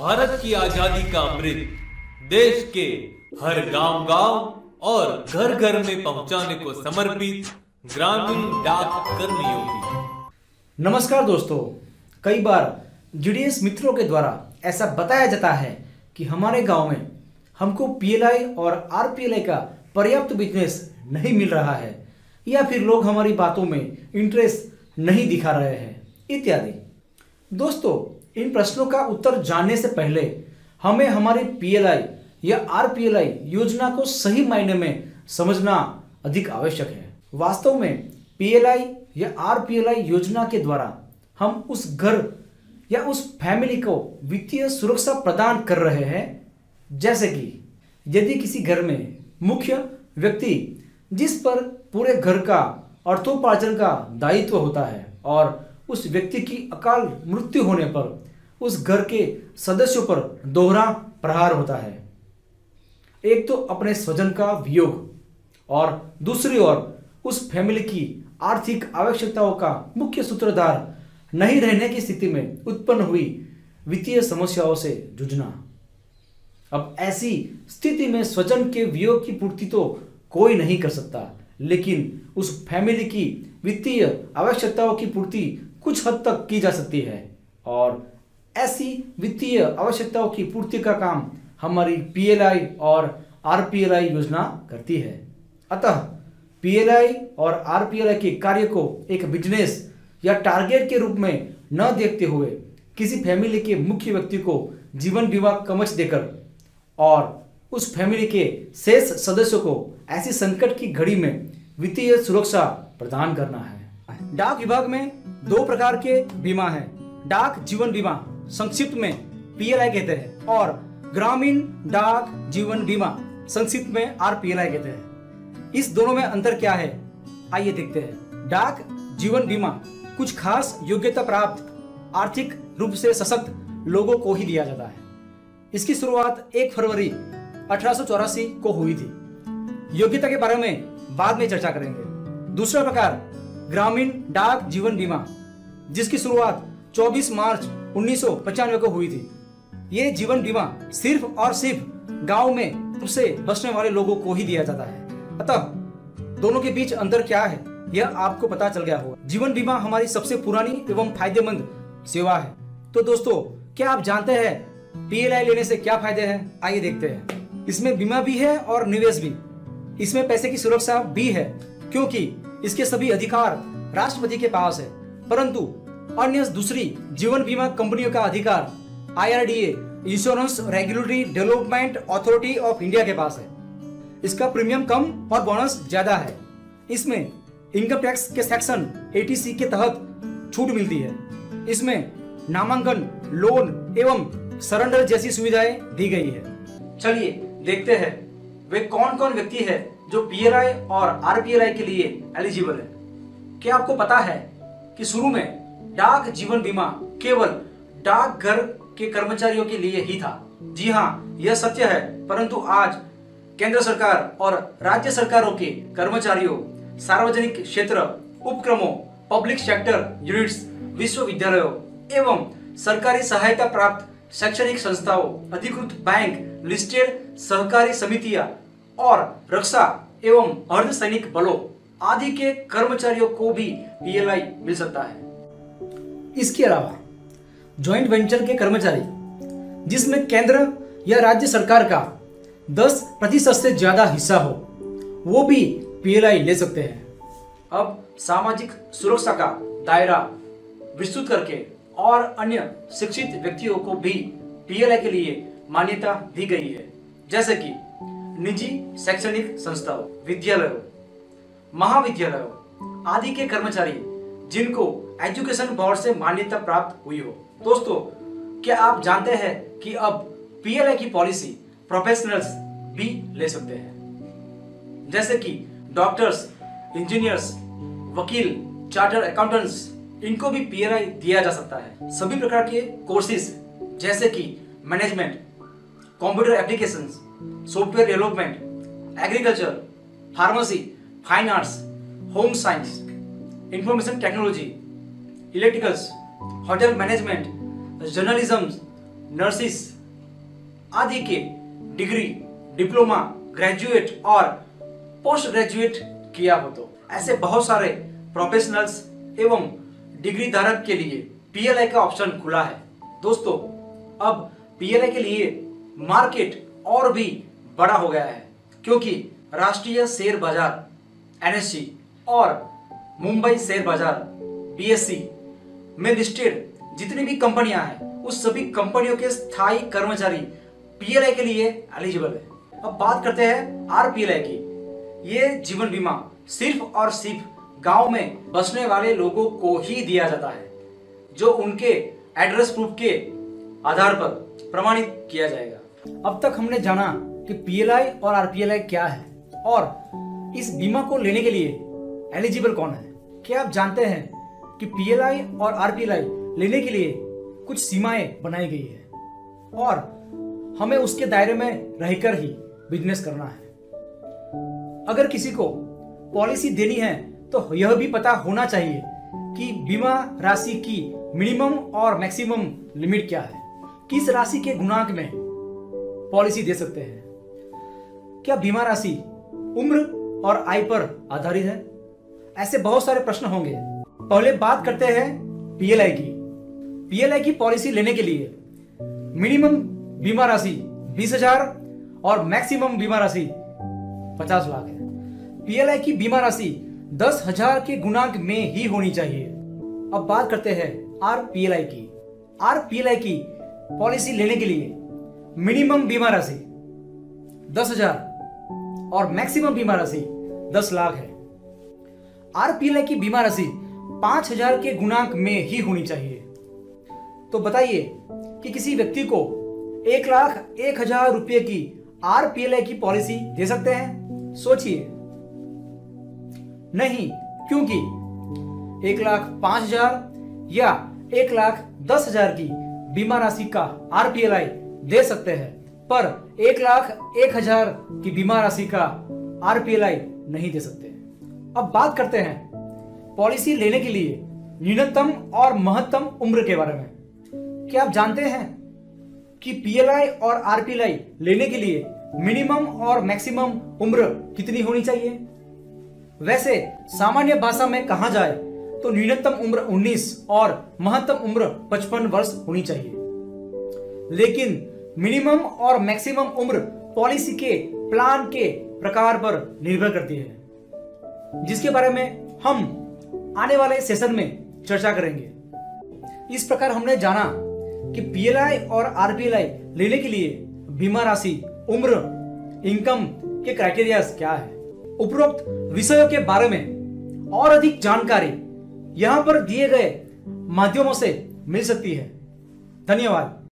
भारत की आजादी का अमृत देश के हर गांव-गांव और घर-घर में पहुंचाने को समर्पित ग्रामीण डाक कर्मियों की। नमस्कार दोस्तों, कई बार जीडीएस मित्रों के द्वारा ऐसा बताया जाता है कि हमारे गांव में हमको पीएलआई और आरपीएलआई का पर्याप्त बिजनेस नहीं मिल रहा है या फिर लोग हमारी बातों में इंटरेस्ट नहीं दिखा रहे हैं इत्यादि। दोस्तों, इन प्रश्नों का उत्तर जानने से पहले हमें हमारी पीएलआई या आरपीएलआई योजना को सही मायने में समझना अधिक आवश्यक है। वास्तव में पीएलआई या आरपीएलआई योजना के द्वारा हम उस घर या उस फैमिली को वित्तीय सुरक्षा प्रदान कर रहे हैं, जैसे कि यदि किसी घर में मुख्य व्यक्ति जिस पर पूरे घर का अर्थोपार्जन का दायित्व होता है और उस व्यक्ति की अकाल मृत्यु होने पर उस घर के सदस्यों पर दोहरा प्रहार होता है। एक तो अपने स्वजन का वियोग और दूसरी ओर उस फैमिली की आर्थिक आवश्यकताओं का मुख्य सूत्रधार नहीं रहने की स्थिति में उत्पन्न हुई वित्तीय समस्याओं से जूझना। अब ऐसी स्थिति में स्वजन के वियोग की पूर्ति तो कोई नहीं कर सकता, लेकिन उस फैमिली की वित्तीय आवश्यकताओं की पूर्ति कुछ हद तक की जा सकती है और ऐसी वित्तीय आवश्यकताओं की पूर्ति का काम हमारी पीएलआई और आरपीएलआई योजना करती है। अतः पीएलआई और आरपीएलआई के कार्य को एक बिजनेस या टारगेट के रूप में न देखते हुए किसी फैमिली के मुख्य व्यक्ति को जीवन बीमा कवच देकर और उस फैमिली के शेष सदस्यों को ऐसी संकट की घड़ी में वित्तीय सुरक्षा प्रदान करना है। डाक विभाग में दो प्रकार के बीमा हैं, डाक जीवन बीमा संक्षिप्त में पीएलआई कहते हैं और ग्रामीण डाक जीवन बीमा संक्षिप्त में आरपीएलआई कहते हैं। इस दोनों में अंतर क्या है, आइए देखते हैं। डाक जीवन बीमा कुछ खास योग्यता प्राप्त आर्थिक रूप से सशक्त लोगों को ही दिया जाता है। इसकी शुरुआत 1 फरवरी 1884 को हुई थी। योग्यता के बारे में बाद में चर्चा करेंगे। दूसरा प्रकार ग्रामीण डाक जीवन बीमा, जिसकी शुरुआत 24 मार्च 1995 को हुई थी। ये जीवन बीमा सिर्फ और सिर्फ गांव में से बसने वाले लोगों को ही दिया जाता है। अतः दोनों के बीच अंतर क्या है यह आपको पता चल गया होगा। जीवन बीमा हमारी सबसे पुरानी एवं फायदेमंद सेवा है। तो दोस्तों, क्या आप जानते हैं पीएलआई लेने से क्या फायदे हैं? आइए देखते हैं। इसमें बीमा भी है और निवेश भी। इसमें पैसे की सुरक्षा भी है क्योंकि इसके सभी अधिकार राष्ट्रपति के पास है, परंतु अन्य दूसरी जीवन बीमा कंपनियों का अधिकार IRDA insurance regulatory development authority of India के पास है। इसका प्रीमियम कम और बोनस ज्यादा है। इसमें इनकम टैक्स के सेक्शन 80C के तहत छूट मिलती है। इसमें नामांकन, लोन एवं सरेंडर जैसी सुविधाएं दी गई है। चलिए देखते हैं वे कौन कौन व्यक्ति है जो पीएलआई और आरपीएलआई के लिए एलिजिबल है। क्या आपको पता है कि शुरू में डाक जीवन बीमा केवल डाकघर के कर्मचारियों के लिए ही था? जी हाँ, यह सत्य है, परंतु आज केंद्र सरकार और राज्य सरकारों के कर्मचारियों, सार्वजनिक क्षेत्र उपक्रमों, पब्लिक सेक्टर यूनिट्स, विश्वविद्यालयों एवं सरकारी सहायता प्राप्त शैक्षणिक संस्थाओं, अधिकृत बैंक, लिस्टेड सहकारी समितियां और रक्षा एवं अर्धसैनिक बलों आदि के कर्मचारियों को भी पीएलआई मिल सकता है। इसके अलावा जॉइंट वेंचर के कर्मचारी जिसमें केंद्र या राज्य सरकार का 10% से ज्यादा हिस्सा हो, वो भी पीएलआई ले सकते हैं। अब सामाजिक सुरक्षा का दायरा विस्तृत करके और अन्य शिक्षित व्यक्तियों को भी पीएलआई के लिए मान्यता दी गई है, जैसे कि निजी शैक्षणिक संस्थाओं, विद्यालयों, महाविद्यालयों आदि के कर्मचारी जिनको एजुकेशन बोर्ड से मान्यता प्राप्त हुई हो। दोस्तों, क्या आप जानते हैं कि अब पीएलआई की पॉलिसी प्रोफेशनल्स भी ले सकते हैं, जैसे कि डॉक्टर्स, इंजीनियर्स, वकील, चार्टर्ड अकाउंटेंट्स, इनको भी पीएलआई दिया जा सकता है। सभी प्रकार के कोर्सेज जैसे कि management, computer applications, software development, agriculture, pharmacy, fine arts, home science, information technology, electricals, hotel management, journalism, nurses आदि के डिग्री, डिप्लोमा, ग्रेजुएट और पोस्ट ग्रेजुएट किया हो तो ऐसे बहुत सारे प्रोफेशनल्स एवं डिग्री धारक के लिए पीएलआई का ऑप्शन खुला है। दोस्तों, अब पीएलआई के लिए मार्केट और भी बड़ा हो गया है, क्योंकि राष्ट्रीय शेयर बाजार एनएससी और मुंबई शेयर बाजार बीएसई में लिस्टेड जितनी भी कंपनियां हैं, उस सभी कंपनियों के स्थायी कर्मचारी पीएलआई के लिए एलिजिबल है। अब बात करते हैं आरपीएलआई की। ये जीवन बीमा सिर्फ और सिर्फ गांव में बसने वाले लोगों को ही दिया जाता है, जो उनके एड्रेस प्रूफ के आधार पर प्रमाणित किया जाएगा। अब तक हमने जाना कि पीएलआई और आरपीएलआई क्या है और इस बीमा को लेने के लिए एलिजिबल कौन है। क्या आप जानते हैं कि पीएलआई और आरपीएलआई लेने के लिए कुछ सीमाएं बनाई गई है और हमें उसके दायरे में रहकर ही बिजनेस करना है। अगर किसी को पॉलिसी देनी है तो यह भी पता होना चाहिए कि बीमा राशि की मिनिमम और मैक्सिमम लिमिट क्या है, किस राशि के गुणांक में पॉलिसी दे सकते हैं। क्या बीमा राशि उम्र और आय पर आधारित है? ऐसे बहुत सारे प्रश्न होंगे। पहले बात करते हैं पीएलआई की। पीएलआई की पॉलिसी लेने के लिए मिनिमम बीमा राशि 20,000 और मैक्सिमम बीमा राशि 50 लाख है। पीएलआई की बीमा राशि 10,000 के गुणांक में ही होनी चाहिए। अब बात करते हैं आरपीएलआई की। आरपीएलआई की पॉलिसी लेने के लिए मिनिमम बीमा राशि 10,000 और मैक्सिमम बीमा राशि 10 लाख है। आरपीएलआई की बीमा राशि 5,000 के गुणांक में ही होनी चाहिए। तो बताइए कि किसी व्यक्ति को 1,01,000 रुपए की आरपीएलआई की पॉलिसी दे सकते हैं? सोचिए, नहीं, क्योंकि 1,05,000 या 1,10,000 की बीमा राशि का आरपीएलआई दे सकते हैं, पर 1,01,000 की बीमा राशि का आरपीएलआई नहीं दे सकते। अब बात करते हैं पॉलिसी लेने के लिए न्यूनतम और महत्तम उम्र के बारे में। क्या आप जानते हैं कि पीएलआई और आरपीएलआई लेने के लिए मिनिमम और मैक्सिमम उम्र कितनी होनी चाहिए? वैसे सामान्य भाषा में कहा जाए तो न्यूनतम उम्र 19 और महत्तम उम्र 55 वर्ष होनी चाहिए, लेकिन मिनिमम और मैक्सिमम उम्र पॉलिसी के प्लान के प्रकार पर निर्भर करती है, जिसके बारे में हम आने वाले सेशन में चर्चा करेंगे। इस प्रकार हमने जाना कि पीएलआई और आरपीएलआई लेने के लिए बीमा राशि, उम्र, इनकम के क्राइटेरिया क्या है। उपरोक्त विषयों के बारे में और अधिक जानकारी यहाँ पर दिए गए माध्यमों से मिल सकती है। धन्यवाद।